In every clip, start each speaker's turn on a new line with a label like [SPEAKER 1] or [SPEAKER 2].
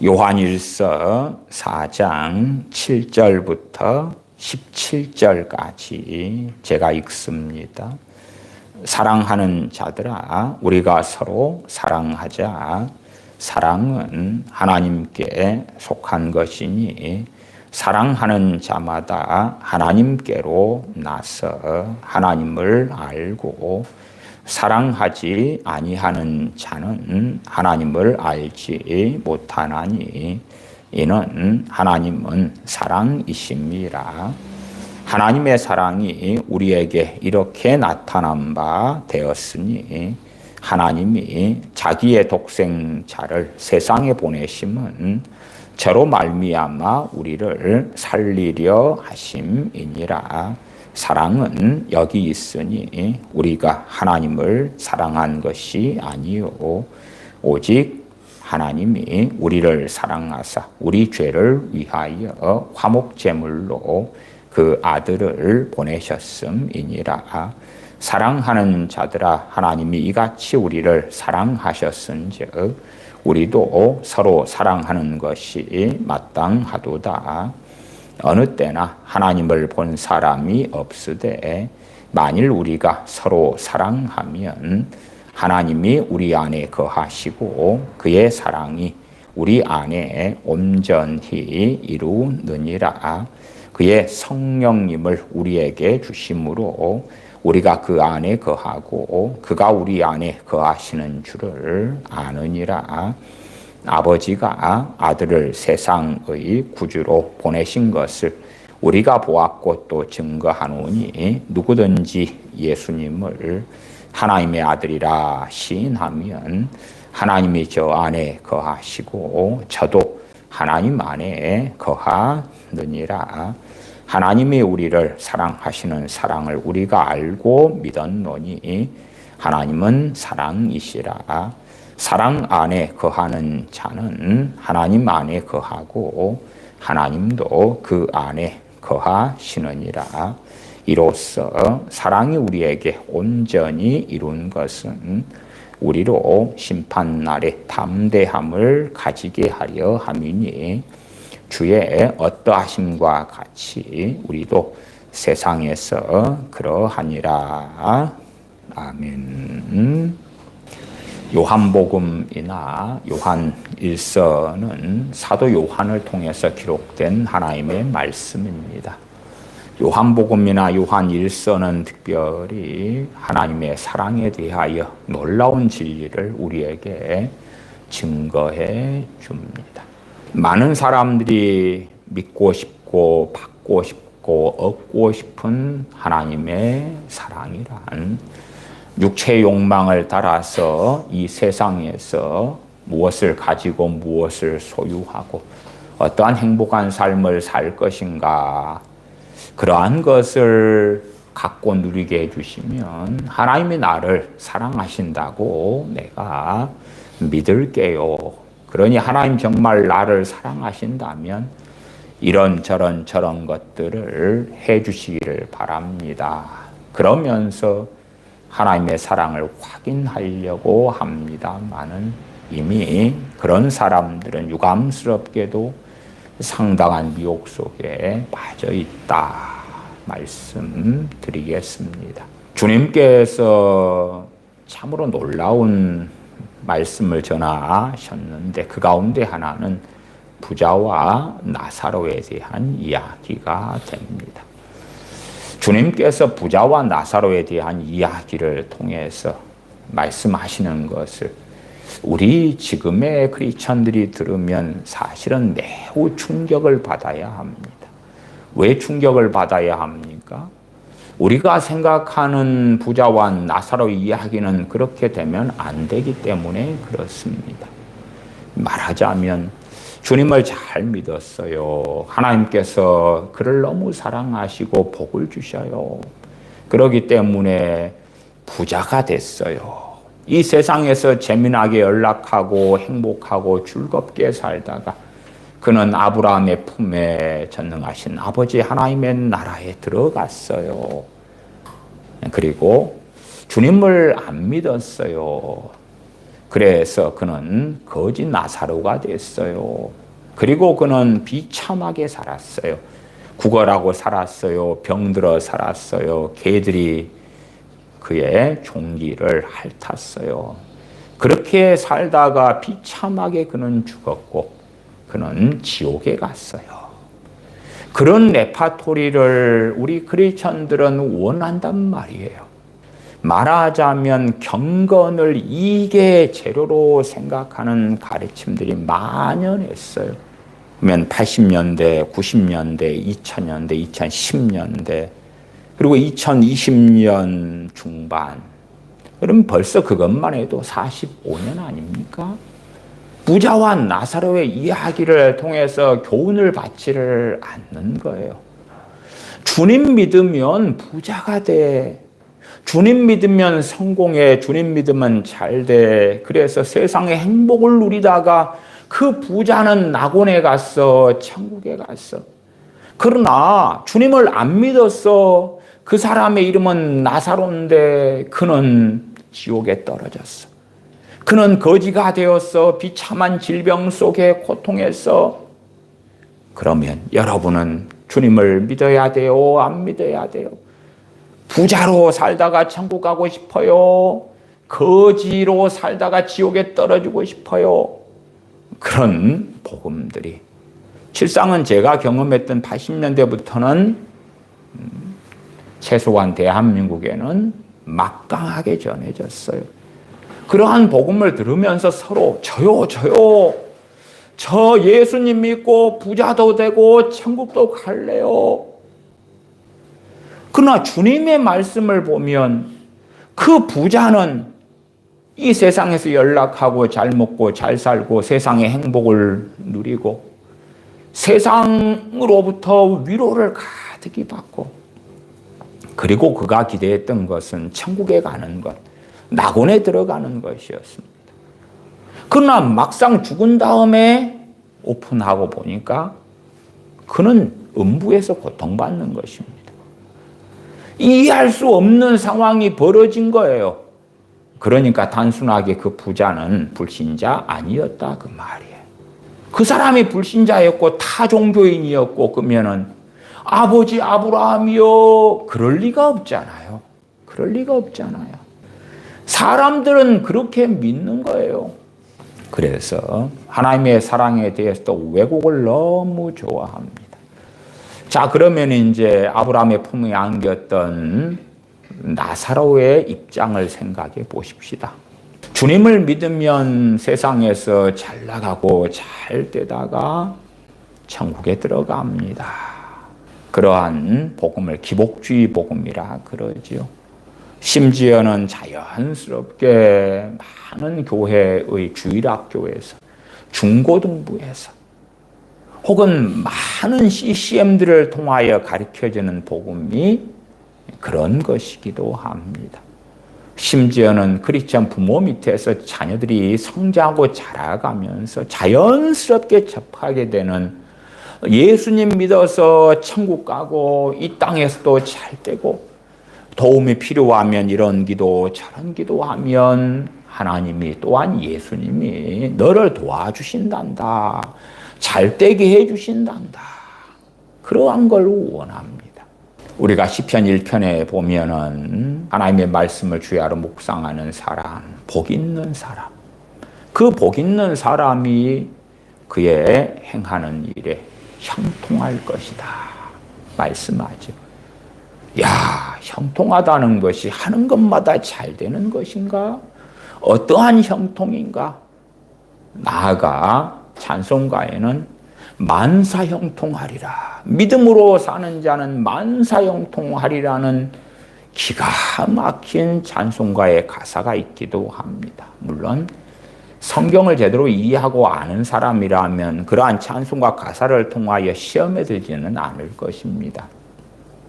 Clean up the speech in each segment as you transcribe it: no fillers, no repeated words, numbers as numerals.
[SPEAKER 1] 요한일서 4장 7절부터 17절까지 제가 읽습니다. 사랑하는 자들아, 우리가 서로 사랑하자. 사랑은 하나님께 속한 것이니 사랑하는 자마다 하나님께로 나서 하나님을 알고 사랑하지 아니하는 자는 하나님을 알지 못하나니 이는 하나님은 사랑이심이라. 하나님의 사랑이 우리에게 이렇게 나타난 바 되었으니 하나님이 자기의 독생자를 세상에 보내심은 저로 말미암아 우리를 살리려 하심이니라. 사랑은 여기 있으니 우리가 하나님을 사랑한 것이 아니요 오직 하나님이 우리를 사랑하사 우리 죄를 위하여 화목제물로 그 아들을 보내셨음이니라. 사랑하는 자들아, 하나님이 이같이 우리를 사랑하셨은즉 우리도 서로 사랑하는 것이 마땅하도다. 어느 때나 하나님을 본 사람이 없으되 만일 우리가 서로 사랑하면 하나님이 우리 안에 거하시고 그의 사랑이 우리 안에 온전히 이루느니라. 그의 성령님을 우리에게 주심으로 우리가 그 안에 거하고 그가 우리 안에 거하시는 줄을 아느니라. 아버지가 아들을 세상의 구주로 보내신 것을 우리가 보았고 또 증거하노니 누구든지 예수님을 하나님의 아들이라 시인하면 하나님이 저 안에 거하시고 저도 하나님 안에 거하느니라. 하나님이 우리를 사랑하시는 사랑을 우리가 알고 믿었노니 하나님은 사랑이시라. 사랑 안에 거하는 자는 하나님 안에 거하고 하나님도 그 안에 거하시느니라. 이로써 사랑이 우리에게 온전히 이룬 것은 우리로 심판날에 담대함을 가지게 하려 함이니 주의 어떠하심과 같이 우리도 세상에서 그러하니라. 아멘. 요한복음이나 요한일서는 사도 요한을 통해서 기록된 하나님의 말씀입니다. 요한복음이나 요한일서는 특별히 하나님의 사랑에 대하여 놀라운 진리를 우리에게 증거해 줍니다. 많은 사람들이 믿고 싶고 받고 싶고 얻고 싶은 하나님의 사랑이란 육체의 욕망을 따라서 이 세상에서 무엇을 가지고 무엇을 소유하고 어떠한 행복한 삶을 살 것인가, 그러한 것을 갖고 누리게 해주시면 하나님이 나를 사랑하신다고 내가 믿을게요. 그러니 하나님 정말 나를 사랑하신다면 이런저런 저런 것들을 해주시기를 바랍니다. 그러면서 하나님의 사랑을 확인하려고 합니다만은 이미 그런 사람들은 유감스럽게도 상당한 미혹 속에 빠져 있다 말씀드리겠습니다. 주님께서 참으로 놀라운 말씀을 전하셨는데 그 가운데 하나는 부자와 나사로에 대한 이야기가 됩니다. 주님께서 부자와 나사로에 대한 이야기를 통해서 말씀하시는 것을 우리 지금의 크리스천들이 들으면 사실은 매우 충격을 받아야 합니다. 왜 충격을 받아야 합니까? 우리가 생각하는 부자와 나사로 이야기는 그렇게 되면 안 되기 때문에 그렇습니다. 말하자면 주님을 잘 믿었어요. 하나님께서 그를 너무 사랑하시고 복을 주셔요. 그렇기 때문에 부자가 됐어요. 이 세상에서 재미나게 연락하고 행복하고 즐겁게 살다가 그는 아브라함의 품에 전능하신 아버지 하나님의 나라에 들어갔어요. 그리고 주님을 안 믿었어요. 그래서 그는 거지 나사로가 됐어요. 그리고 그는 비참하게 살았어요. 구걸하고 살았어요. 병들어 살았어요. 개들이 그의 종기를 핥았어요. 그렇게 살다가 비참하게 그는 죽었고 그는 지옥에 갔어요. 그런 레파토리를 우리 크리스천들은 원한단 말이에요. 말하자면 경건을 이익의 재료로 생각하는 가르침들이 만연했어요. 그러면 80년대, 90년대, 2000년대, 2010년대, 그리고 2020년 중반. 그럼 벌써 그것만 해도 45년 아닙니까? 부자와 나사로의 이야기를 통해서 교훈을 받지를 않는 거예요. 주님 믿으면 부자가 돼. 주님 믿으면 성공해. 주님 믿으면 잘 돼. 그래서 세상의 행복을 누리다가 그 부자는 낙원에 갔어. 천국에 갔어. 그러나 주님을 안 믿었어. 그 사람의 이름은 나사로인데 그는 지옥에 떨어졌어. 그는 거지가 되었어. 비참한 질병 속에 고통했어. 그러면 여러분은 주님을 믿어야 돼요? 안 믿어야 돼요? 부자로 살다가 천국 가고 싶어요? 거지로 살다가 지옥에 떨어지고 싶어요? 그런 복음들이 실상은 제가 경험했던 80년대부터는 최소한 대한민국에는 막강하게 전해졌어요. 그러한 복음을 들으면서 서로 저요 저 예수님 믿고 부자도 되고 천국도 갈래요. 그러나 주님의 말씀을 보면 그 부자는 이 세상에서 연락하고 잘 먹고 잘 살고 세상의 행복을 누리고 세상으로부터 위로를 가득히 받고 그리고 그가 기대했던 것은 천국에 가는 것, 낙원에 들어가는 것이었습니다. 그러나 막상 죽은 다음에 오픈하고 보니까 그는 음부에서 고통받는 것입니다. 이해할 수 없는 상황이 벌어진 거예요. 그러니까 단순하게 그 부자는 불신자 아니었다 그 말이에요. 그 사람이 불신자였고 타종교인이었고 그러면은 아버지 아브라함이요. 그럴 리가 없잖아요. 그럴 리가 없잖아요. 사람들은 그렇게 믿는 거예요. 그래서 하나님의 사랑에 대해서도 왜곡을 너무 좋아합니다. 자, 그러면 이제 아브라함의 품에 안겼던 나사로의 입장을 생각해 보십시다. 주님을 믿으면 세상에서 잘 나가고 잘 되다가 천국에 들어갑니다. 그러한 복음을 기복주의 복음이라 그러지요. 심지어는 자연스럽게 많은 교회의 주일학교에서 중고등부에서 혹은 많은 CCM들을 통하여 가르쳐지는 복음이 그런 것이기도 합니다. 심지어는 크리스천 부모 밑에서 자녀들이 성장하고 자라가면서 자연스럽게 접하게 되는 예수님 믿어서 천국 가고 이 땅에서도 잘 되고 도움이 필요하면 이런 기도 저런 기도하면 하나님이 또한 예수님이 너를 도와주신단다. 잘 되게 해주신단다. 그러한 걸 원합니다. 우리가 시편 1편에 보면은 하나님의 말씀을 주야로 묵상하는 사람, 복 있는 사람. 그 복 있는 사람이 그의 행하는 일에 형통할 것이다. 말씀하죠. 야, 형통하다는 것이 하는 것마다 잘 되는 것인가? 어떠한 형통인가? 나아가 찬송가에는 만사형통하리라. 믿음으로 사는 자는 만사형통하리라는 기가 막힌 찬송가의 가사가 있기도 합니다. 물론 성경을 제대로 이해하고 아는 사람이라면 그러한 찬송가 가사를 통하여 시험에 들지는 않을 것입니다.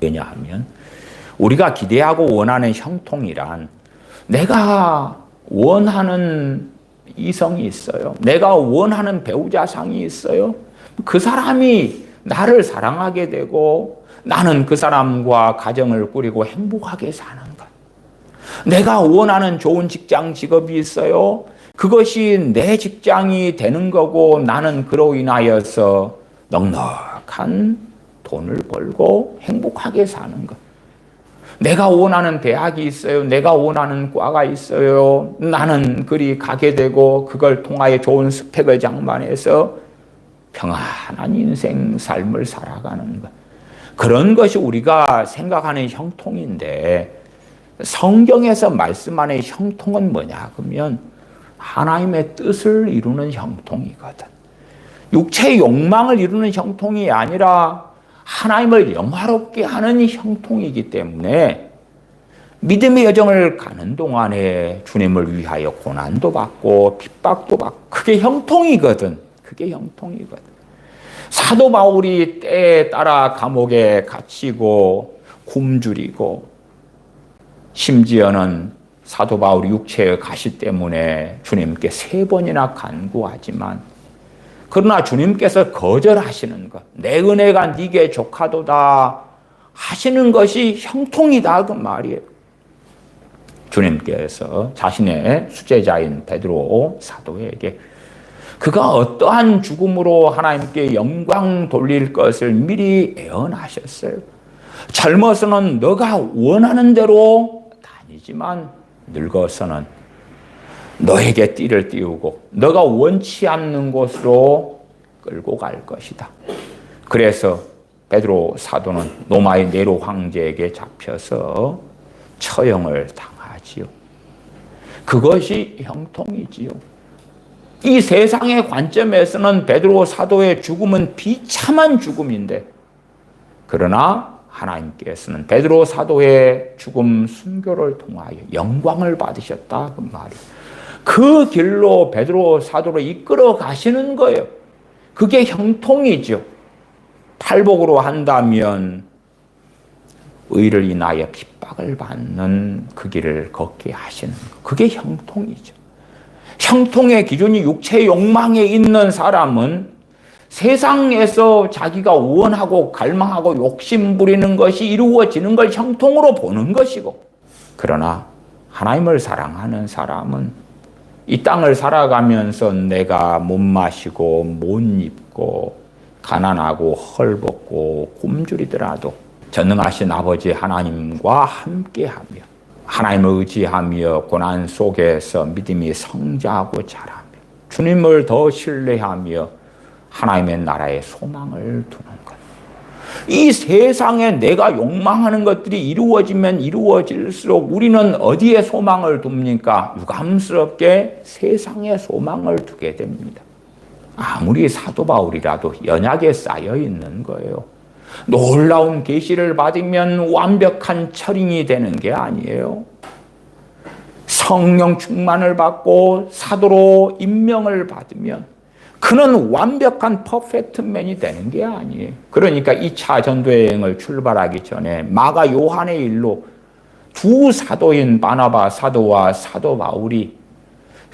[SPEAKER 1] 왜냐하면 우리가 기대하고 원하는 형통이란 내가 원하는 이성이 있어요. 내가 원하는 배우자상이 있어요. 그 사람이 나를 사랑하게 되고 나는 그 사람과 가정을 꾸리고 행복하게 사는 것. 내가 원하는 좋은 직장 직업이 있어요. 그것이 내 직장이 되는 거고 나는 그로 인하여서 넉넉한 돈을 벌고 행복하게 사는 것. 내가 원하는 대학이 있어요. 내가 원하는 과가 있어요. 나는 그리 가게 되고 그걸 통하여 좋은 스펙을 장만해서 평안한 인생 삶을 살아가는 것. 그런 것이 우리가 생각하는 형통인데 성경에서 말씀하는 형통은 뭐냐 그러면 하나님의 뜻을 이루는 형통이거든. 육체의 욕망을 이루는 형통이 아니라 하나님을 영화롭게 하는 형통이기 때문에 믿음의 여정을 가는 동안에 주님을 위하여 고난도 받고 핍박도 받고 그게 형통이거든. 그게 형통이거든. 사도 바울이 때에 따라 감옥에 갇히고 굶주리고 심지어는 사도 바울이 육체의 가시 때문에 주님께 3번이나 간구하지만 그러나 주님께서 거절하시는 것, 내 은혜가 네게 족하도다 하시는 것이 형통이다 그 말이에요. 주님께서 자신의 수제자인 베드로 사도에게 그가 어떠한 죽음으로 하나님께 영광 돌릴 것을 미리 예언하셨어요. 젊어서는 너가 원하는 대로 다니지만 늙어서는 너에게 띠를 띄우고 너가 원치 않는 곳으로 끌고 갈 것이다. 그래서 베드로 사도는 로마의 네로 황제에게 잡혀서 처형을 당하지요. 그것이 형통이지요. 이 세상의 관점에서는 베드로 사도의 죽음은 비참한 죽음인데 그러나 하나님께서는 베드로 사도의 죽음 순교를 통하여 영광을 받으셨다 그 말이에요. 그 길로 베드로 사도를 이끌어 가시는 거예요. 그게 형통이죠. 팔복으로 한다면 의를 인하여 핍박을 받는 그 길을 걷게 하시는 것. 그게 형통이죠. 형통의 기준이 육체의 욕망에 있는 사람은 세상에서 자기가 원하고 갈망하고 욕심 부리는 것이 이루어지는 걸 형통으로 보는 것이고 그러나 하나님을 사랑하는 사람은 이 땅을 살아가면서 내가 못 마시고 못 입고 가난하고 헐벗고 굶주리더라도 전능하신 아버지 하나님과 함께하며 하나님을 의지하며 고난 속에서 믿음이 성장하고 자라며 주님을 더 신뢰하며 하나님의 나라에 소망을 두는 것. 이 세상에 내가 욕망하는 것들이 이루어지면 이루어질수록 우리는 어디에 소망을 둡니까? 유감스럽게 세상에 소망을 두게 됩니다. 아무리 사도 바울이라도 연약에 쌓여 있는 거예요. 놀라운 계시를 받으면 완벽한 철인이 되는 게 아니에요. 성령 충만을 받고 사도로 임명을 받으면 그는 완벽한 퍼펙트맨이 되는 게 아니에요. 그러니까 2차 전도여행을 출발하기 전에 마가 요한의 일로 두 사도인 바나바 사도와 사도 바울이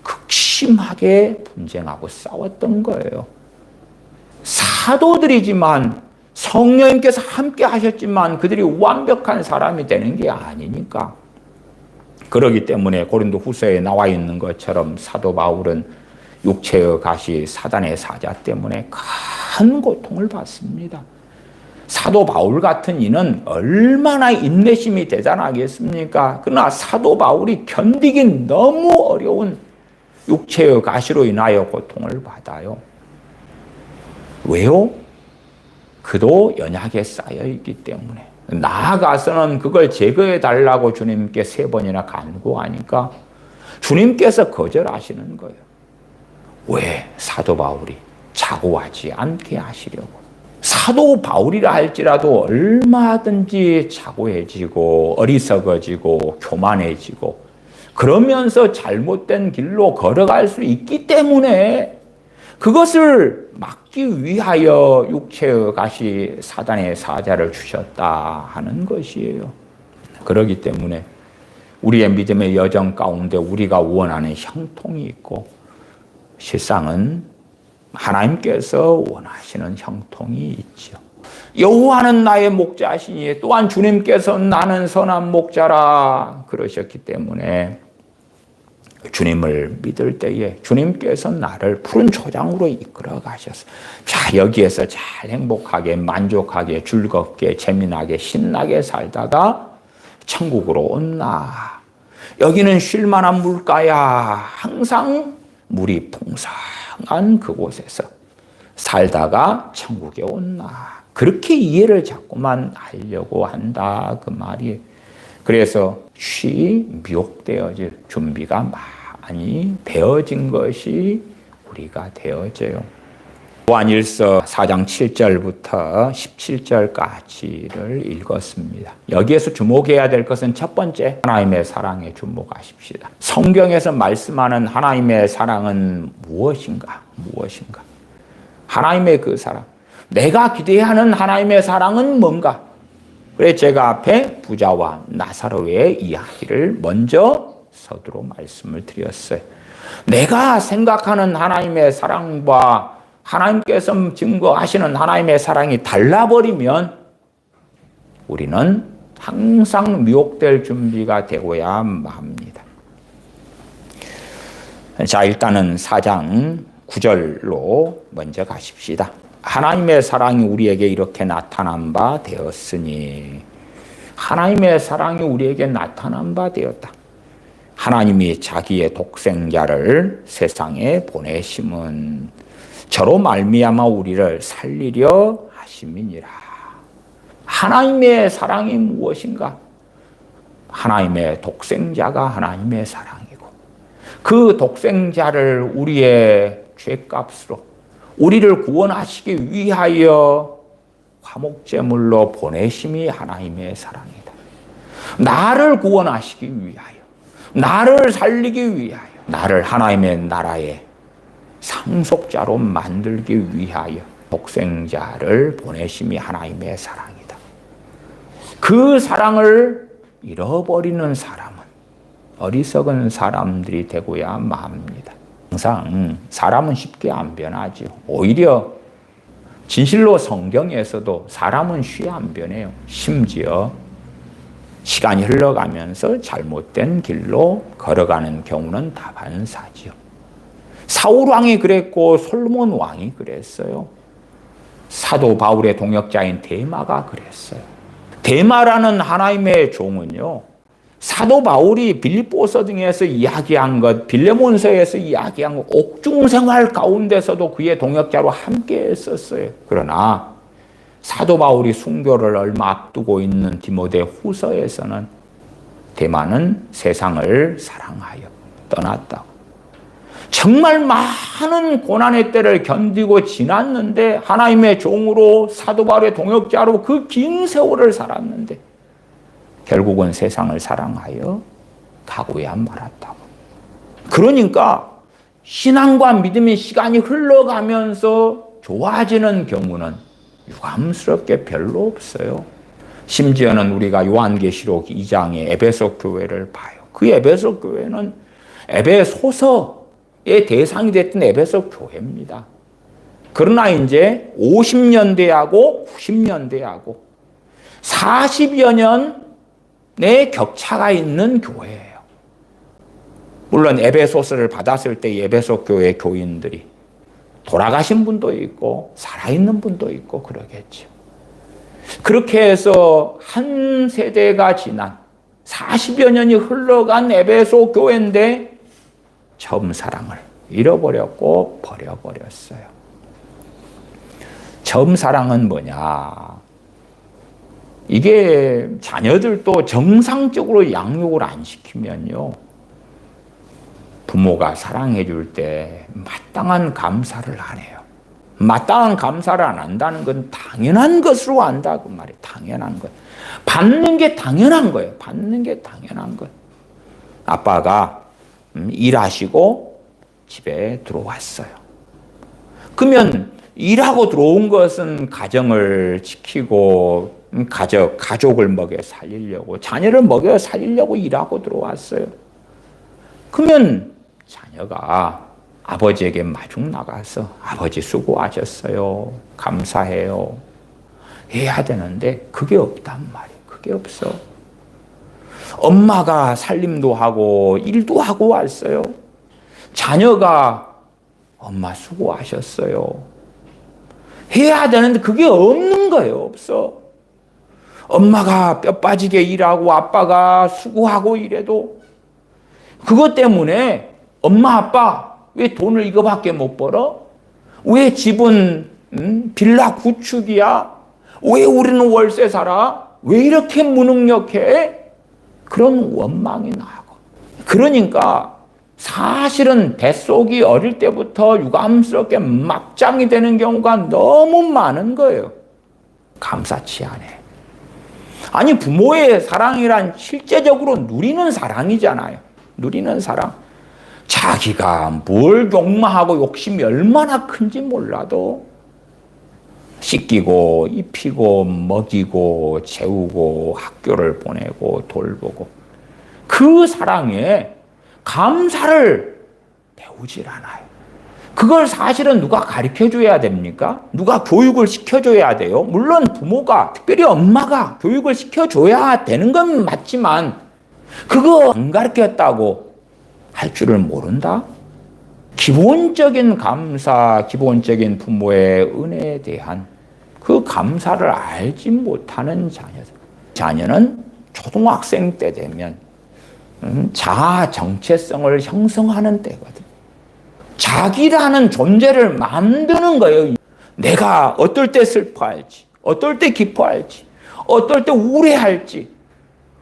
[SPEAKER 1] 극심하게 분쟁하고 싸웠던 거예요. 사도들이지만 성령님께서 함께 하셨지만 그들이 완벽한 사람이 되는 게 아니니까. 그렇기 때문에 고린도 후서에 나와 있는 것처럼 사도 바울은 육체의 가시 사단의 사자 때문에 큰 고통을 받습니다. 사도 바울 같은 이는 얼마나 인내심이 대단하겠습니까? 그러나 사도 바울이 견디긴 너무 어려운 육체의 가시로 인하여 고통을 받아요. 왜요? 그도 연약에 쌓여 있기 때문에. 나아가서는 그걸 제거해 달라고 주님께 3번이나 간구하니까 주님께서 거절하시는 거예요. 왜? 사도 바울이 자고하지 않게 하시려고. 사도 바울이라 할지라도 얼마든지 자고해지고 어리석어지고 교만해지고 그러면서 잘못된 길로 걸어갈 수 있기 때문에 그것을 막기 위하여 육체의 가시 사단의 사자를 주셨다 하는 것이에요. 그렇기 때문에 우리의 믿음의 여정 가운데 우리가 원하는 형통이 있고 실상은 하나님께서 원하시는 형통이 있죠. 여호와는 나의 목자시니 또한 주님께서 나는 선한 목자라 그러셨기 때문에 주님을 믿을 때에 주님께서 나를 푸른 초장으로 이끌어 가셔서 자, 여기에서 잘 행복하게 만족하게 즐겁게 재미나게 신나게 살다가 천국으로 온나. 여기는 쉴만한 물가야. 항상 물이 풍성한 그곳에서 살다가 천국에 온나. 그렇게 이해를 자꾸만 하려고 한다 그 말이. 그래서 미혹되어질 준비가 많이 되어진 것이 우리가 되어져요. 요한일서 4장 7절부터 17절까지를 읽었습니다. 여기에서 주목해야 될 것은 첫 번째, 하나님의 사랑에 주목하십시다. 성경에서 말씀하는 하나님의 사랑은 무엇인가? 무엇인가? 하나님의 그 사랑. 내가 기대하는 하나님의 사랑은 뭔가? 그래서 제가 앞에 부자와 나사로의 이야기를 먼저 서두로 말씀을 드렸어요. 내가 생각하는 하나님의 사랑과 하나님께서 증거하시는 하나님의 사랑이 달라버리면 우리는 항상 미혹될 준비가 되고야 합니다. 자, 일단은 4장 9절로 먼저 가십시다. 하나님의 사랑이 우리에게 이렇게 나타난 바 되었으니, 하나님의 사랑이 우리에게 나타난 바 되었다. 하나님이 자기의 독생자를 세상에 보내심은 저로 말미암아 우리를 살리려 하심이니라. 하나님의 사랑이 무엇인가? 하나님의 독생자가 하나님의 사랑이고, 그 독생자를 우리의 죄값으로 우리를 구원하시기 위하여 화목제물로 보내심이 하나님의 사랑이다. 나를 구원하시기 위하여, 나를 살리기 위하여, 나를 하나님의 나라의 상속자로 만들기 위하여 독생자를 보내심이 하나님의 사랑이다. 그 사랑을 잃어버리는 사람은 어리석은 사람들이 되고야 맙니다. 항상 사람은 쉽게 안 변하죠. 오히려 진실로 성경에서도 사람은 쉽게 안 변해요. 심지어 시간이 흘러가면서 잘못된 길로 걸어가는 경우는 다반사지요. 사울 왕이 그랬고 솔로몬 왕이 그랬어요. 사도 바울의 동역자인 데마가 그랬어요. 데마라는 하나님의 종은요, 사도 바울이 빌립보서 등에서 이야기한 것, 빌레몬서에서 이야기한 것, 옥중생활 가운데서도 그의 동역자로 함께 했었어요. 그러나 사도 바울이 순교를 얼마 앞두고 있는 디모데 후서에서는 데마는 세상을 사랑하여 떠났다고. 정말 많은 고난의 때를 견디고 지났는데, 하나님의 종으로 사도 바울의 동역자로 그 긴 세월을 살았는데 결국은 세상을 사랑하여 가고야 말았다고. 그러니까 신앙과 믿음의 시간이 흘러가면서 좋아지는 경우는 유감스럽게 별로 없어요. 심지어는 우리가 요한계시록 2장의 에베소 교회를 봐요. 그 에베소 교회는 에베소서의 대상이 됐던 에베소 교회입니다. 그러나 이제 50년대하고 90년대하고 40여 년의 격차가 있는 교회예요. 물론 에베소서를 받았을 때 에베소 교회 교인들이 돌아가신 분도 있고 살아있는 분도 있고 그러겠죠. 그렇게 해서 한 세대가 지난 40여 년이 흘러간 에베소 교회인데 처음 사랑을 잃어버렸고 버려버렸어요. 처음 사랑은 뭐냐? 이게 자녀들도 정상적으로 양육을 안 시키면요, 부모가 사랑해 줄 때 마땅한 감사를 안 해요. 마땅한 감사를 안 한다는 건 당연한 것으로 안다 그 말이에요. 당연한 것. 받는 게 당연한 거예요. 받는 게 당연한 것. 아빠가 일하시고 집에 들어왔어요. 그러면 일하고 들어온 것은 가정을 지키고 가족을 먹여 살리려고, 자녀를 먹여 살리려고 일하고 들어왔어요. 그러면 자녀가 아버지에게 마중 나가서 아버지 수고하셨어요, 감사해요 해야 되는데 그게 없단 말이에요. 그게 없어. 엄마가 살림도 하고 일도 하고 왔어요. 자녀가 엄마 수고하셨어요. 해야 되는데 그게 없는 거예요. 없어. 엄마가 뼈 빠지게 일하고 아빠가 수고하고 이래도 그것 때문에 엄마 아빠 왜 돈을 이거밖에 못 벌어? 왜 집은 빌라 구축이야? 왜 우리는 월세 살아? 왜 이렇게 무능력해? 그런 원망이 나고. 그러니까 사실은 뱃속이 어릴 때부터 유감스럽게 막장이 되는 경우가 너무 많은 거예요. 감사치 않아. 아니 부모의 사랑이란 실제적으로 누리는 사랑이잖아요. 누리는 사랑. 자기가 뭘 욕망하고 욕심이 얼마나 큰지 몰라도 씻기고 입히고 먹이고 재우고 학교를 보내고 돌보고 그 사랑에 감사를 배우질 않아요. 그걸 사실은 누가 가르쳐줘야 됩니까? 누가 교육을 시켜줘야 돼요. 물론 부모가, 특별히 엄마가 교육을 시켜줘야 되는 건 맞지만 그거 안 가르쳤다고 할 줄을 모른다? 기본적인 감사, 기본적인 부모의 은혜에 대한 그 감사를 알지 못하는 자녀들. 자녀는 초등학생 때 되면 자아 정체성을 형성하는 때거든. 자기라는 존재를 만드는 거예요. 내가 어떨 때 슬퍼할지, 어떨 때 기뻐할지, 어떨 때 우울해할지,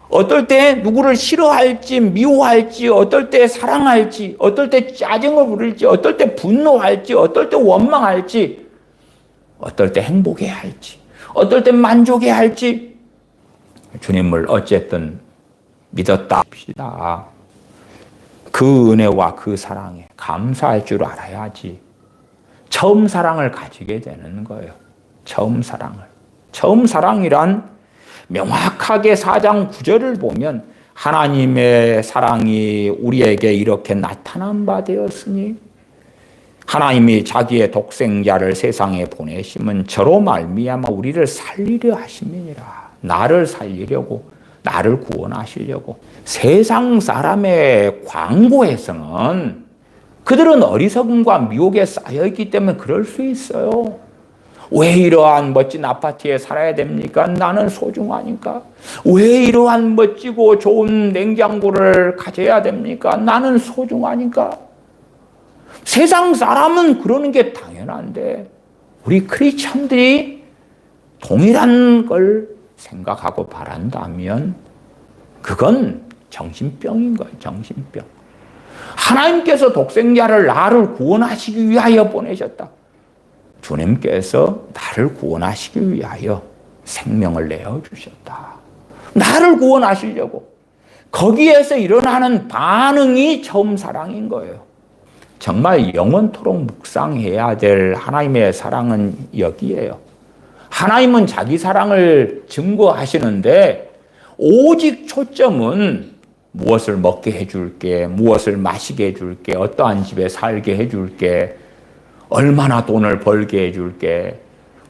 [SPEAKER 1] 어떨 때 누구를 싫어할지, 미워할지, 어떨 때 사랑할지, 어떨 때 짜증을 부릴지, 어떨 때 분노할지, 어떨 때 원망할지, 어떨 때 행복해할지, 어떨 때 만족해할지, 주님을 어쨌든 믿었다 합시다. 그 은혜와 그 사랑에 감사할 줄 알아야지 처음 사랑을 가지게 되는 거예요. 처음 사랑을. 처음 사랑이란 명확하게 4장 9절을 보면 하나님의 사랑이 우리에게 이렇게 나타난 바 되었으니 하나님이 자기의 독생자를 세상에 보내심은 저로 말미암아 우리를 살리려 하심이니라. 나를 살리려고, 나를 구원하시려고. 세상 사람의 광고에서는 그들은 어리석음과 미혹에 쌓여있기 때문에 그럴 수 있어요. 왜 이러한 멋진 아파트에 살아야 됩니까? 나는 소중하니까. 왜 이러한 멋지고 좋은 냉장고를 가져야 됩니까? 나는 소중하니까. 세상 사람은 그러는 게 당연한데 우리 크리스천들이 동일한 걸 생각하고 바란다면 그건 정신병인 거예요. 정신병. 하나님께서 독생자를 나를 구원하시기 위하여 보내셨다. 주님께서 나를 구원하시기 위하여 생명을 내어주셨다. 나를 구원하시려고. 거기에서 일어나는 반응이 처음 사랑인 거예요. 정말 영원토록 묵상해야 될 하나님의 사랑은 여기에요. 하나님은 자기 사랑을 증거하시는데 오직 초점은 무엇을 먹게 해줄게, 무엇을 마시게 해줄게, 어떠한 집에 살게 해줄게, 얼마나 돈을 벌게 해줄게,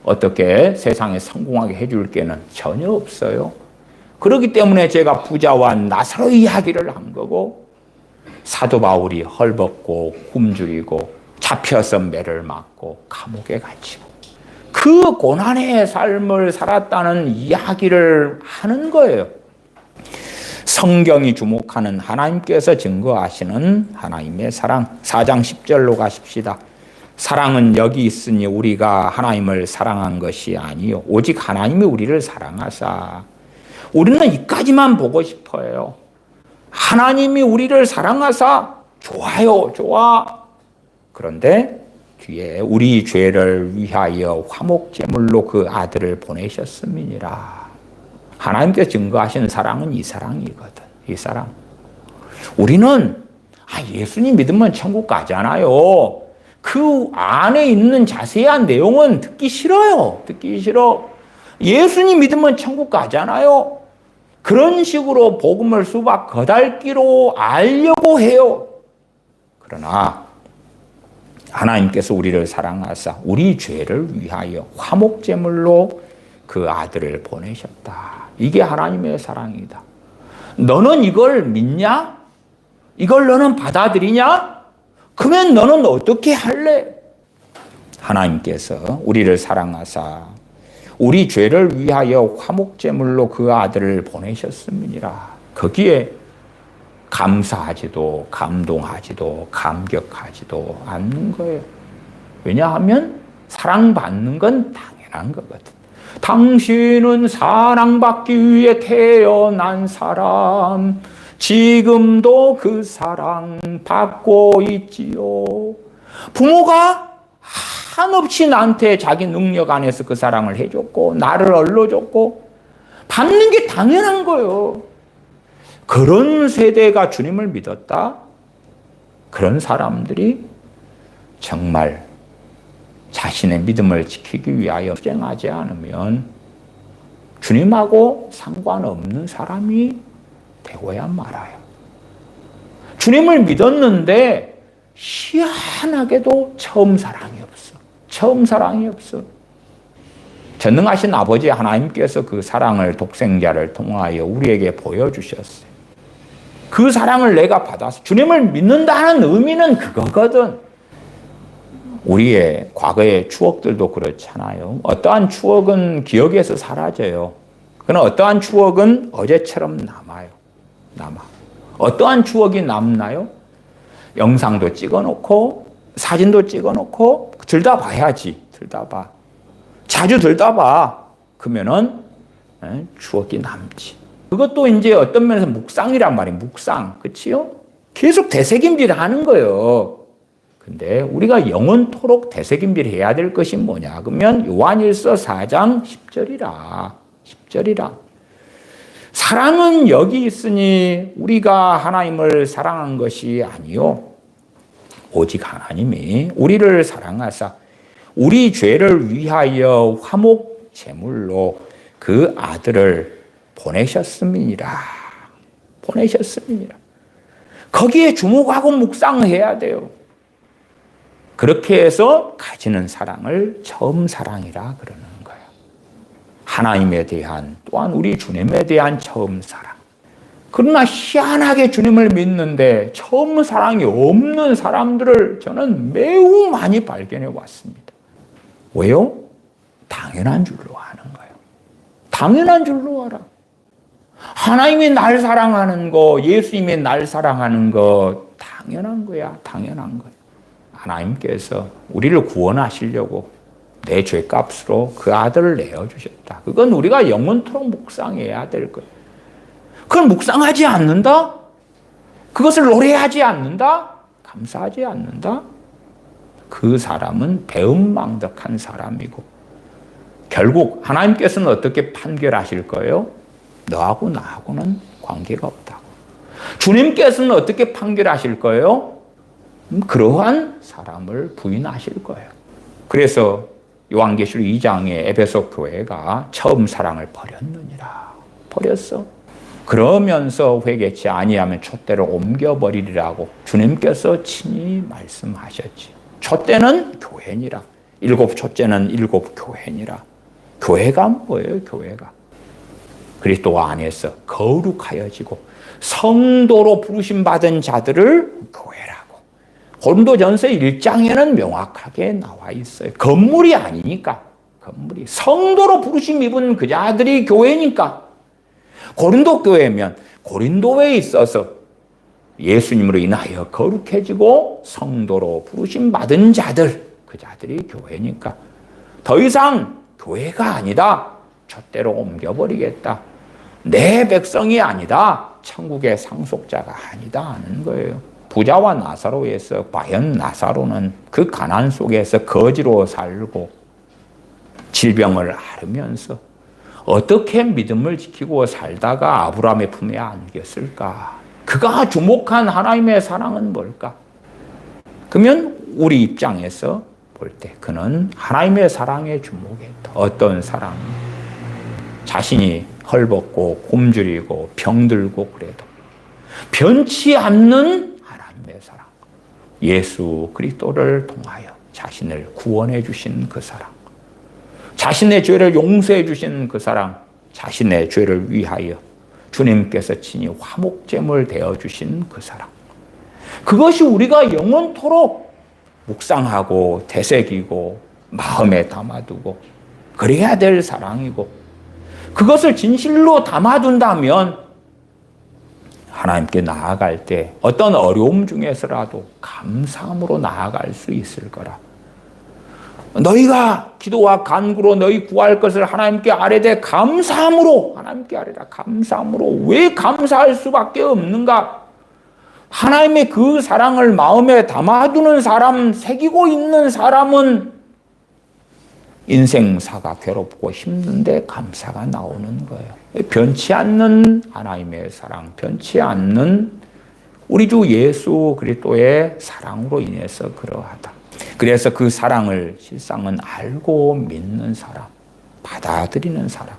[SPEAKER 1] 어떻게 세상에 성공하게 해줄게는 전혀 없어요. 그렇기 때문에 제가 부자와 나사로 이야기를 한 거고 사도 바울이 헐벗고 굶주리고 잡혀서 매를 맞고 감옥에 갇히고 그 고난의 삶을 살았다는 이야기를 하는 거예요. 성경이 주목하는 하나님께서 증거하시는 하나님의 사랑. 4장 10절로 가십시다. 사랑은 여기 있으니 우리가 하나님을 사랑한 것이 아니요 오직 하나님이 우리를 사랑하사. 우리는 이까지만 보고 싶어요. 하나님이 우리를 사랑하사 좋아요, 좋아. 그런데 뒤에 우리 죄를 위하여 화목제물로 그 아들을 보내셨음이니라. 하나님께서 증거하시는 사랑은 이 사랑이거든. 이 사랑. 우리는 예수님 믿으면 천국 가잖아요. 그 안에 있는 자세한 내용은 듣기 싫어요. 듣기 싫어. 예수님 믿으면 천국 가잖아요. 그런 식으로 복음을 수박 거달기로 알려고 해요. 그러나 하나님께서 우리를 사랑하사 우리 죄를 위하여 화목제물로 그 아들을 보내셨다. 이게 하나님의 사랑이다. 너는 이걸 믿냐? 이걸 너는 받아들이냐? 그러면 너는 어떻게 할래? 하나님께서 우리를 사랑하사 우리 죄를 위하여 화목제물로 그 아들을 보내셨음이니라. 거기에 감사하지도 감동하지도 감격하지도 않는 거예요. 왜냐하면 사랑받는 건 당연한 거거든. 당신은 사랑받기 위해 태어난 사람, 지금도 그 사랑 받고 있지요. 부모가 한없이 나한테 자기 능력 안에서 그 사랑을 해줬고 나를 얼러줬고 받는 게 당연한 거예요. 그런 세대가 주님을 믿었다? 그런 사람들이 정말 자신의 믿음을 지키기 위하여 투쟁하지 않으면 주님하고 상관없는 사람이 되고야 말아요. 주님을 믿었는데 희한하게도 처음 사랑이 없어. 처음 사랑이 없어. 전능하신 아버지 하나님께서 그 사랑을 독생자를 통하여 우리에게 보여주셨어요. 그 사랑을 내가 받아서 주님을 믿는다는 의미는 그거거든. 우리의 과거의 추억들도 그렇잖아요. 어떠한 추억은 기억에서 사라져요. 그러나 어떠한 추억은 어제처럼 남아요. 어떠한 추억이 남나요? 영상도 찍어놓고 사진도 찍어놓고 들다 봐야지. 들다 봐. 자주 들다 봐. 그러면은 추억이 남지. 그것도 이제 어떤 면에서 묵상이란 말이에요. 묵상. 그치요? 계속 되새김질 하는 거예요. 근데 우리가 영원토록 되새김질 해야 될 것이 뭐냐? 그러면 요한일서 4장 10절이라. 사랑은 여기 있으니 우리가 하나님을 사랑한 것이 아니요. 오직 하나님이 우리를 사랑하사 우리 죄를 위하여 화목 제물로 그 아들을 보내셨음이니라. 거기에 주목하고 묵상해야 돼요. 그렇게 해서 가지는 사랑을 처음 사랑이라 그러는 거예요. 하나님에 대한 또한 우리 주님에 대한 처음 사랑. 그러나 희한하게 주님을 믿는데 처음 사랑이 없는 사람들을 저는 매우 많이 발견해 왔습니다. 왜요? 당연한 줄로 하는 거예요. 당연한 줄로 알아. 하나님이 날 사랑하는 거, 예수님이 날 사랑하는 거 당연한 거야. 당연한 거야. 하나님께서 우리를 구원하시려고 내 죄값으로 그 아들을 내어주셨다. 그건 우리가 영원토록 묵상해야 될 거예요. 그걸 묵상하지 않는다? 그것을 노래하지 않는다? 감사하지 않는다? 그 사람은 배은망덕한 사람이고 결국 하나님께서는 어떻게 판결하실 거예요? 너하고 나하고는 관계가 없다고. 주님께서는 어떻게 판결하실 거예요? 그러한 사람을 부인하실 거예요. 그래서 요한계시록 2장에 에베소 교회가 처음 사랑을 버렸느니라. 버렸어. 그러면서 회개치 아니하면 촛대를 옮겨버리리라고 주님께서 친히 말씀하셨지. 촛대는 교회니라. 7 촛대는 7 교회니라. 교회가 뭐예요? 교회가. 그리스도 안에서 거룩하여지고 성도로 부르심받은 자들을 교회라고. 고린도전서 1장에는 명확하게 나와 있어요. 건물이 아니니까. 건물이. 성도로 부르심 입은 그 자들이 교회니까. 고린도 교회면 고린도에 있어서 예수님으로 인하여 거룩해지고 성도로 부르심받은 자들, 그 자들이 교회니까. 더 이상 교회가 아니다. 촛대로 옮겨버리겠다. 내 백성이 아니다. 천국의 상속자가 아니다 하는 거예요. 부자와 나사로에서 과연 나사로는 그 가난 속에서 거지로 살고 질병을 앓으면서 어떻게 믿음을 지키고 살다가 아브라함의 품에 안겼을까? 그가 주목한 하나님의 사랑은 뭘까? 그러면 우리 입장에서 볼 때 그는 하나님의 사랑에 주목했다. 어떤 사랑? 자신이 헐벗고 곰주리고 병들고 그래도 변치 않는 하나님의 사랑. 예수 그리스도를 통하여 자신을 구원해 주신 그 사랑. 자신의 죄를 용서해 주신 그 사랑. 자신의 죄를 위하여 주님께서 친히 화목제물 되어주신 그 사랑. 그것이 우리가 영원토록 묵상하고 되새기고 마음에 담아두고 그래야 될 사랑이고, 그것을 진실로 담아둔다면 하나님께 나아갈 때 어떤 어려움 중에서라도 감사함으로 나아갈 수 있을 거라. 너희가 기도와 간구로 너희 구할 것을 하나님께 아뢰되 감사함으로, 하나님께 아뢰라. 감사함으로. 왜 감사할 수밖에 없는가? 하나님의 그 사랑을 마음에 담아두는 사람, 새기고 있는 사람은 인생사가 괴롭고 힘든데 감사가 나오는 거예요. 변치 않는 하나님의 사랑, 변치 않는 우리 주 예수 그리스도의 사랑으로 인해서 그러하다. 그래서 그 사랑을 실상은 알고 믿는 사람, 받아들이는 사람,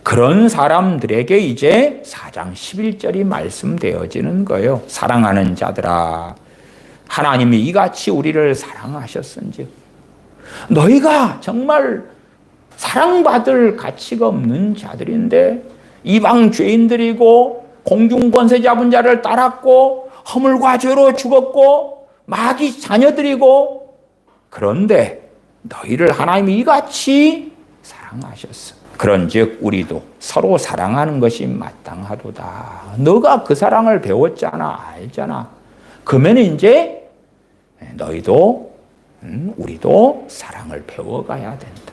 [SPEAKER 1] 그런 사람들에게 이제 4장 11절이 말씀되어지는 거예요. 사랑하는 자들아, 하나님이 이같이 우리를 사랑하셨은즉 너희가 정말 사랑받을 가치가 없는 자들인데 이방 죄인들이고 공중 권세 잡은 자를 따랐고 허물과 죄로 죽었고 마귀 자녀들이고, 그런데 너희를 하나님이 이같이 사랑하셨어. 그런즉 우리도 서로 사랑하는 것이 마땅하도다. 너가 그 사랑을 배웠잖아, 알잖아. 그러면 이제 너희도 우리도 사랑을 배워가야 된다.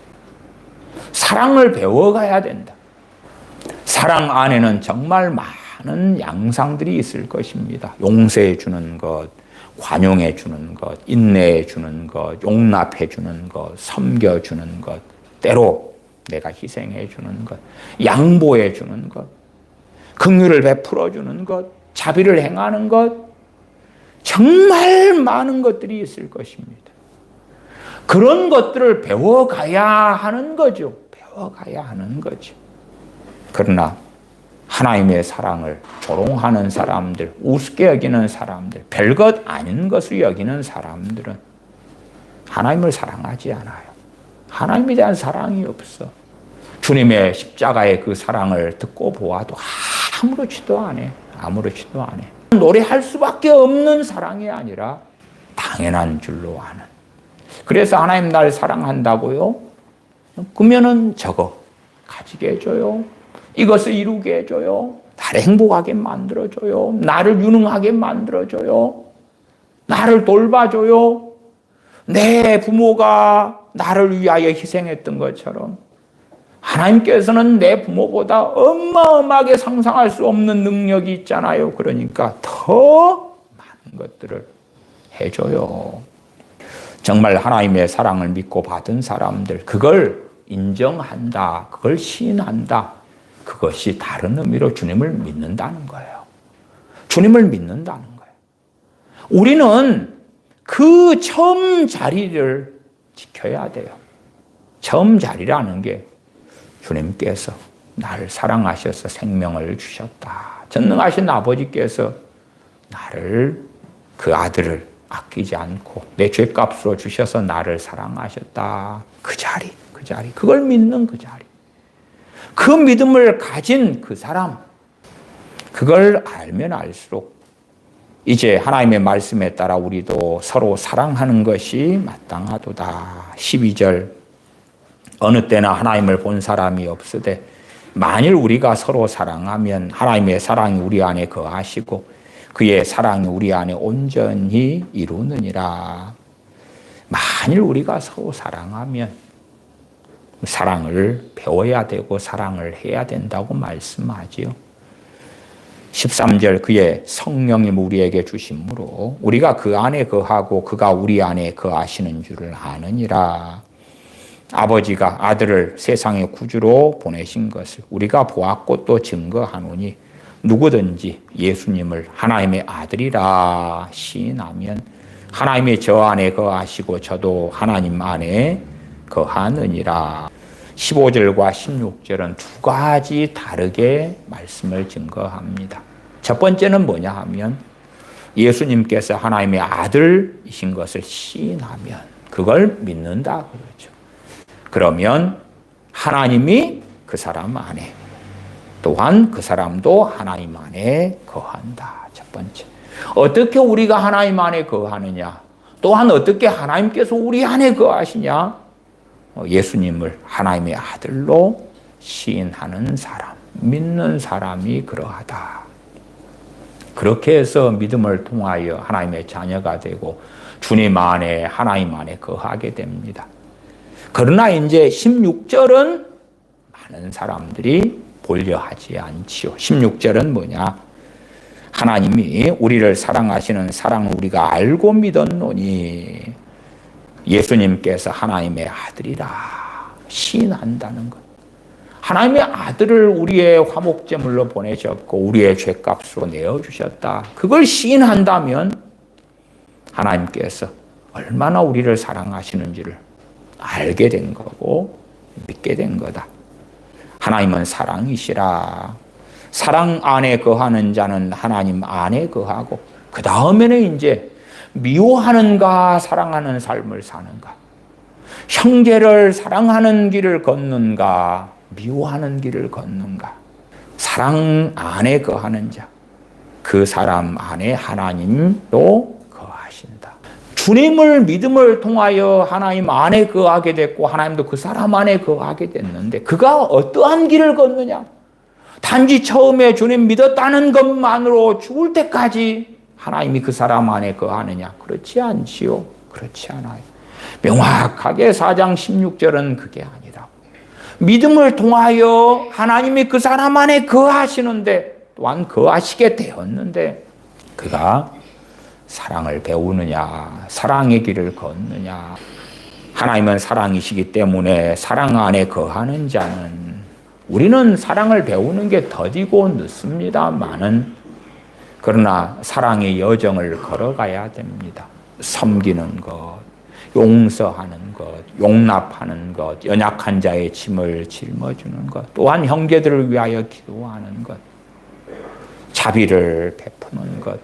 [SPEAKER 1] 사랑을 배워가야 된다. 사랑 안에는 정말 많은 양상들이 있을 것입니다. 용서해 주는 것, 관용해 주는 것, 인내해 주는 것, 용납해 주는 것, 섬겨 주는 것, 때로 내가 희생해 주는 것, 양보해 주는 것, 긍휼을 베풀어 주는 것, 자비를 행하는 것, 정말 많은 것들이 있을 것입니다. 그런 것들을 배워가야 하는 거죠. 배워가야 하는 거죠. 그러나 하나님의 사랑을 조롱하는 사람들, 우습게 여기는 사람들, 별것 아닌 것을 여기는 사람들은 하나님을 사랑하지 않아요. 하나님에 대한 사랑이 없어. 주님의 십자가의 그 사랑을 듣고 보아도 아무렇지도 않아. 아무렇지도 않아. 노래할 수밖에 없는 사랑이 아니라 당연한 줄로 아는. 그래서 하나님 날 사랑한다고요? 그러면은 저거 가지게 해줘요. 이것을 이루게 해줘요. 나를 행복하게 만들어줘요. 나를 유능하게 만들어줘요. 나를 돌봐줘요. 내 부모가 나를 위하여 희생했던 것처럼 하나님께서는 내 부모보다 어마어마하게 상상할 수 없는 능력이 있잖아요. 그러니까 더 많은 것들을 해줘요. 정말 하나님의 사랑을 믿고 받은 사람들, 그걸 인정한다, 그걸 시인한다, 그것이 다른 의미로 주님을 믿는다는 거예요. 주님을 믿는다는 거예요. 우리는 그 처음 자리를 지켜야 돼요. 처음 자리라는 게 주님께서 나를 사랑하셔서 생명을 주셨다. 전능하신 아버지께서 나를, 그 아들을 아끼지 않고 내 죄값으로 주셔서 나를 사랑하셨다. 그 자리, 그걸 믿는 그 자리. 그 믿음을 가진 그 사람, 그걸 알면 알수록 이제 하나님의 말씀에 따라 우리도 서로 사랑하는 것이 마땅하도다. 12절, 어느 때나 하나님을 본 사람이 없으되 만일 우리가 서로 사랑하면 하나님의 사랑이 우리 안에 거하시고 그의 사랑이 우리 안에 온전히 이루느니라. 만일 우리가 서로 사랑하면 사랑을 배워야 되고 사랑을 해야 된다고 말씀하지요. 13절, 그의 성령이 우리에게 주심으로 우리가 그 안에 거하고 그가 우리 안에 거하시는 줄을 아느니라. 아버지가 아들을 세상의 구주로 보내신 것을 우리가 보았고 또 증거하노니 누구든지 예수님을 하나님의 아들이라 시인하면 하나님의 저 안에 거하시고 저도 하나님 안에 거하느니라. 15절과 16절은 두 가지 다르게 말씀을 증거합니다. 첫 번째는 뭐냐 하면 예수님께서 하나님의 아들이신 것을 시인하면 그걸 믿는다 그러죠. 그러면 하나님이 그 사람 안에, 또한 그 사람도 하나님 안에 거한다. 첫 번째. 어떻게 우리가 하나님 안에 거하느냐? 또한 어떻게 하나님께서 우리 안에 거하시냐? 예수님을 하나님의 아들로 시인하는 사람, 믿는 사람이 그러하다. 그렇게 해서 믿음을 통하여 하나님의 자녀가 되고 주님 안에 하나님 안에 거하게 됩니다. 그러나 이제 16절은 많은 사람들이 본려하지 않지요. 16절은 뭐냐? 하나님이 우리를 사랑하시는 사랑을 우리가 알고 믿었노니 예수님께서 하나님의 아들이라 시인한다는 것. 하나님의 아들을 우리의 화목제물로 보내셨고 우리의 죄값으로 내어주셨다. 그걸 시인한다면 하나님께서 얼마나 우리를 사랑하시는지를 알게 된 거고 믿게 된 거다. 하나님은 사랑이시라. 사랑 안에 거하는 자는 하나님 안에 거하고 그 다음에는 이제 미워하는가 사랑하는 삶을 사는가, 형제를 사랑하는 길을 걷는가 미워하는 길을 걷는가. 사랑 안에 거하는 자, 그 사람 안에 하나님도 거하신다. 주님을 믿음을 통하여 하나님 안에 거하게 됐고 하나님도 그 사람 안에 거하게 됐는데 그가 어떠한 길을 걷느냐? 단지 처음에 주님 믿었다는 것만으로 죽을 때까지 하나님이 그 사람 안에 거하느냐? 그렇지 않지요. 그렇지 않아요. 명확하게 4장 16절은 그게 아니다. 믿음을 통하여 하나님이 그 사람 안에 거하시는데 또한 거하시게 되었는데 그가 사랑을 배우느냐, 사랑의 길을 걷느냐. 하나님은 사랑이시기 때문에 사랑 안에 거하는 자는, 우리는 사랑을 배우는 게 더디고 늦습니다만은 그러나 사랑의 여정을 걸어가야 됩니다. 섬기는 것, 용서하는 것, 용납하는 것, 연약한 자의 짐을 짊어주는 것, 또한 형제들을 위하여 기도하는 것, 자비를 베푸는 것,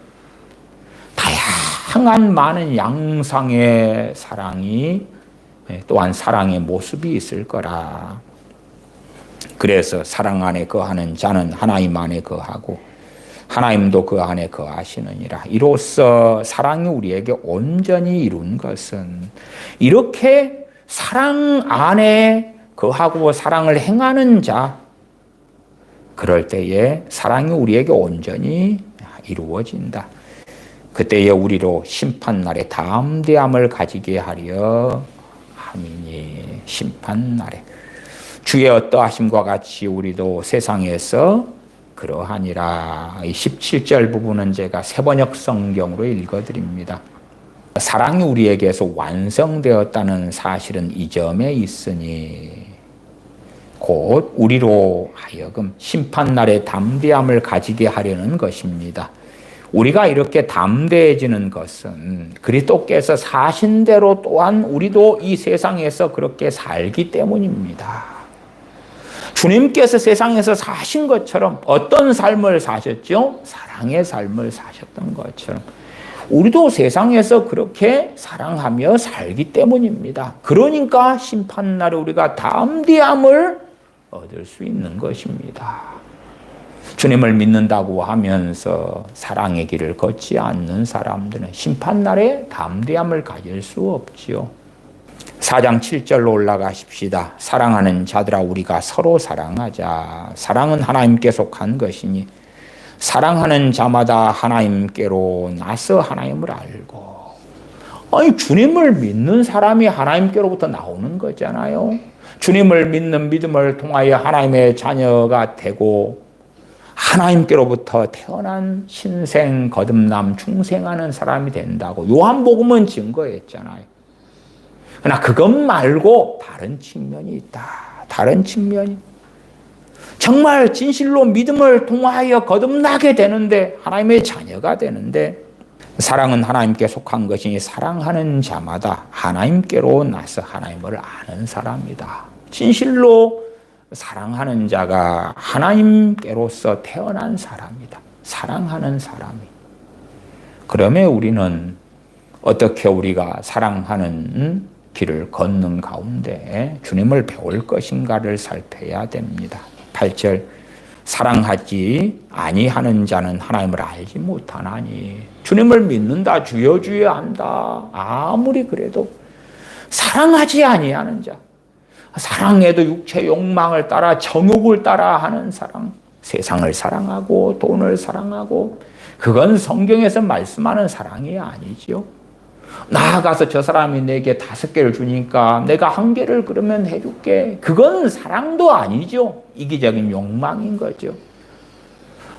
[SPEAKER 1] 다양한 많은 양상의 사랑이 또한 사랑의 모습이 있을 거라. 그래서 사랑 안에 거하는 자는 하나님 안에 거하고 하나님도 그 안에 거하시느니라. 이로써 사랑이 우리에게 온전히 이룬 것은 이렇게 사랑 안에 거하고 사랑을 행하는 자, 그럴 때에 사랑이 우리에게 온전히 이루어진다. 그때에 우리로 심판날에 담대함을 가지게 하려 함이니. 심판날에 주의 어떠하심과 같이 우리도 세상에서 그러하니라. 이 17절 부분은 제가 새번역 성경으로 읽어드립니다. 사랑이 우리에게서 완성되었다는 사실은 이 점에 있으니 곧 우리로 하여금 심판날에 담대함을 가지게 하려는 것입니다. 우리가 이렇게 담대해지는 것은 그리스도께서 사신 대로 또한 우리도 이 세상에서 그렇게 살기 때문입니다. 주님께서 세상에서 사신 것처럼 어떤 삶을 사셨죠? 사랑의 삶을 사셨던 것처럼 우리도 세상에서 그렇게 사랑하며 살기 때문입니다. 그러니까 심판날에 우리가 담대함을 얻을 수 있는 것입니다. 주님을 믿는다고 하면서 사랑의 길을 걷지 않는 사람들은 심판날에 담대함을 가질 수 없지요. 4장 7절로 올라가십시다. 사랑하는 자들아 우리가 서로 사랑하자. 사랑은 하나님께 속한 것이니 사랑하는 자마다 하나님께로 나서 하나님을 알고. 아니 주님을 믿는 사람이 하나님께로부터 나오는 거잖아요. 주님을 믿는 믿음을 통하여 하나님의 자녀가 되고 하나님께로부터 태어난 신생 거듭남 중생하는 사람이 된다고 요한복음은 증거했잖아요. 그러나 그것 말고 다른 측면이 있다. 다른 측면이. 정말 진실로 믿음을 통하여 거듭나게 되는데 하나님의 자녀가 되는데 사랑은 하나님께 속한 것이니 사랑하는 자마다 하나님께로 나서 하나님을 아는 사람이다. 진실로 사랑하는 자가 하나님께로서 태어난 사람이다. 사랑하는 사람이. 그러면 우리는 어떻게 우리가 사랑하는 길을 걷는 가운데 주님을 배울 것인가를 살펴야 됩니다. 8절 사랑하지 아니하는 자는 하나님을 알지 못하나니. 주님을 믿는다, 주여 주여 한다. 아무리 그래도 사랑하지 아니하는 자, 사랑해도 육체 욕망을 따라 정욕을 따라 하는 사랑, 세상을 사랑하고 돈을 사랑하고, 그건 성경에서 말씀하는 사랑이 아니지요. 나아가서 저 사람이 내게 5개를 주니까 내가 1개를 그러면 해줄게. 그건 사랑도 아니죠. 이기적인 욕망인 거죠.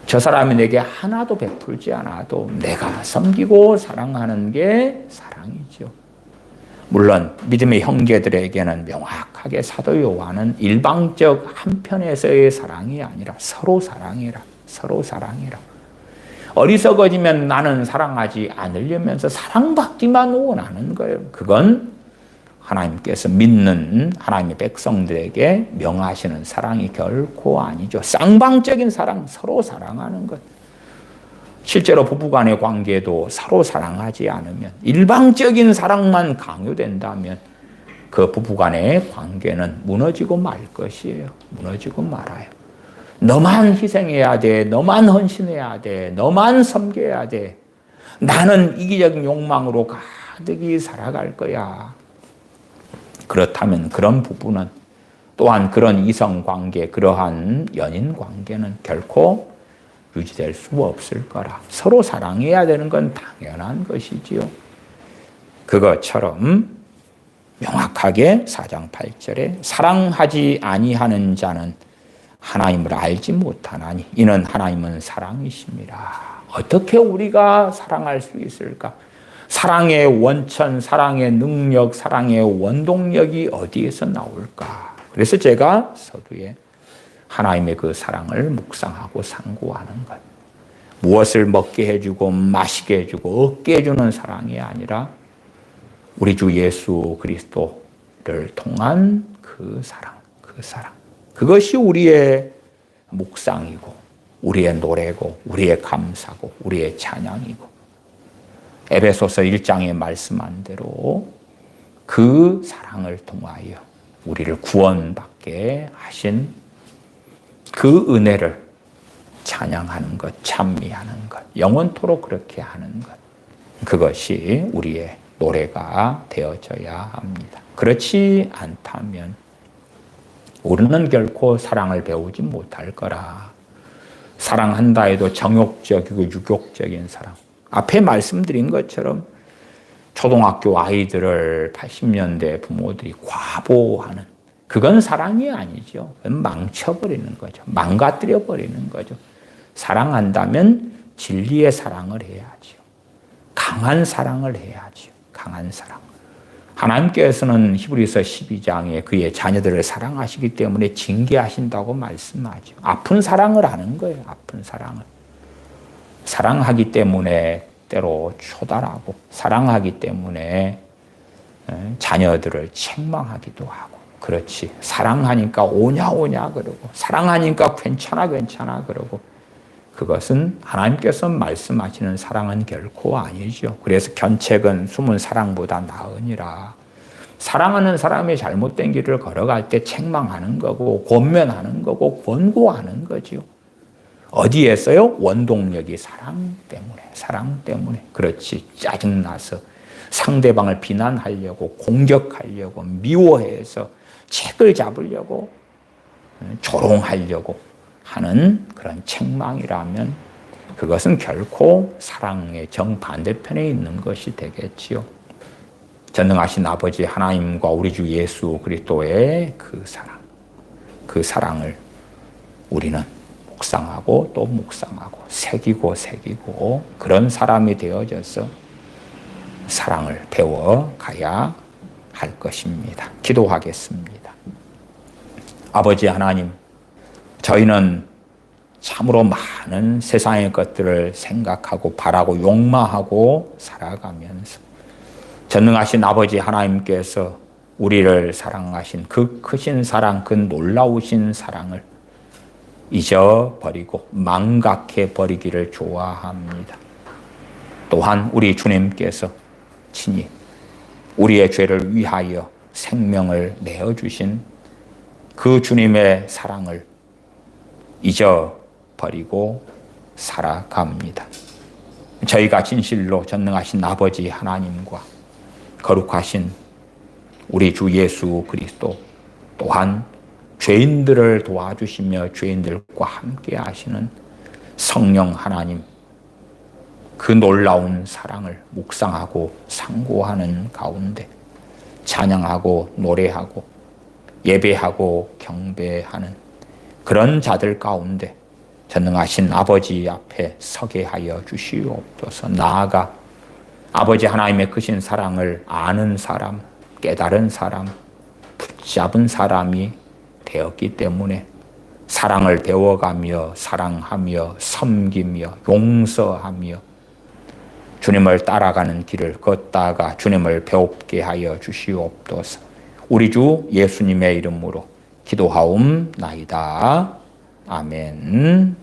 [SPEAKER 1] 저 사람이 내게 하나도 베풀지 않아도 내가 섬기고 사랑하는 게 사랑이죠. 물론 믿음의 형제들에게는 명확하게 사도 요한은 일방적 한편에서의 사랑이 아니라 서로 사랑해라, 서로 사랑해라. 어리석어지면 나는 사랑하지 않으려면서 사랑받기만 원하는 거예요. 그건 하나님께서 믿는 하나님의 백성들에게 명하시는 사랑이 결코 아니죠. 쌍방적인 사랑, 서로 사랑하는 것. 실제로 부부간의 관계도 서로 사랑하지 않으면, 일방적인 사랑만 강요된다면 그 부부간의 관계는 무너지고 말 것이에요. 무너지고 말아요. 너만 희생해야 돼. 너만 헌신해야 돼. 너만 섬겨야 돼. 나는 이기적인 욕망으로 가득히 살아갈 거야. 그렇다면 그런 부부는, 또한 그런 이성관계, 그러한 연인관계는 결코 유지될 수 없을 거라. 서로 사랑해야 되는 건 당연한 것이지요. 그것처럼 명확하게 4장 8절에 사랑하지 아니하는 자는 하나님을 알지 못하나니 이는 하나님은 사랑이심이라. 어떻게 우리가 사랑할 수 있을까? 사랑의 원천, 사랑의 능력, 사랑의 원동력이 어디에서 나올까? 그래서 제가 서두에 하나님의 그 사랑을 묵상하고 상고하는 것. 무엇을 먹게 해주고 마시게 해주고 얻게 해주는 사랑이 아니라 우리 주 예수 그리스도를 통한 그 사랑, 그 사랑. 그것이 우리의 묵상이고 우리의 노래고 우리의 감사고 우리의 찬양이고, 에베소서 1장에 말씀한 대로 그 사랑을 통하여 우리를 구원받게 하신 그 은혜를 찬양하는 것, 찬미하는 것, 영원토록 그렇게 하는 것, 그것이 우리의 노래가 되어져야 합니다. 그렇지 않다면 우리는 결코 사랑을 배우지 못할 거라. 사랑한다 해도 정욕적이고 유욕적인 사랑. 앞에 말씀드린 것처럼 초등학교 아이들을 80년대 부모들이 과보하는, 그건 사랑이 아니죠. 그건 망쳐버리는 거죠. 망가뜨려버리는 거죠. 사랑한다면 진리의 사랑을 해야죠. 강한 사랑을 해야죠. 강한 사랑. 하나님께서는 히브리서 12장에 그의 자녀들을 사랑하시기 때문에 징계하신다고 말씀하죠. 아픈 사랑을 하는 거예요. 아픈 사랑을. 사랑하기 때문에 때로 초달하고, 사랑하기 때문에 자녀들을 책망하기도 하고, 그렇지. 사랑하니까 오냐 그러고, 사랑하니까 괜찮아 그러고, 그것은 하나님께서 말씀하시는 사랑은 결코 아니죠. 그래서 견책은 숨은 사랑보다 나으니라. 사랑하는 사람이 잘못된 길을 걸어갈 때 책망하는 거고, 권면하는 거고, 권고하는 거죠. 어디에서요? 원동력이 사랑 때문에. 그렇지. 짜증나서 상대방을 비난하려고, 공격하려고, 미워해서 책을 잡으려고, 조롱하려고 하는 그런 책망이라면 그것은 결코 사랑의 정반대편에 있는 것이 되겠지요. 전능하신 아버지 하나님과 우리 주 예수 그리스도의 그 사랑을 우리는 묵상하고 또 묵상하고 새기고 그런 사람이 되어져서 사랑을 배워가야 할 것입니다. 기도하겠습니다. 아버지 하나님, 저희는 참으로 많은 세상의 것들을 생각하고 바라고 욕망하고 살아가면서 전능하신 아버지 하나님께서 우리를 사랑하신 그 크신 사랑, 그 놀라우신 사랑을 잊어버리고 망각해버리기를 좋아합니다. 또한 우리 주님께서 친히 우리의 죄를 위하여 생명을 내어주신 그 주님의 사랑을 잊어 버리고 살아갑니다. 저희가 진실로 전능하신 아버지 하나님과 거룩하신 우리 주 예수 그리스도 또한 죄인들을 도와주시며 죄인들과 함께 하시는 성령 하나님, 그 놀라운 사랑을 묵상하고 상고하는 가운데 찬양하고 노래하고 예배하고 경배하는 그런 자들 가운데 전능하신 아버지 앞에 서게 하여 주시옵소서. 나아가 아버지 하나님의 크신 사랑을 아는 사람, 깨달은 사람, 붙잡은 사람이 되었기 때문에 사랑을 배워가며 사랑하며 섬기며 용서하며 주님을 따라가는 길을 걷다가 주님을 배웁게 하여 주시옵소서. 우리 주 예수님의 이름으로 기도하옵나이다. 아멘.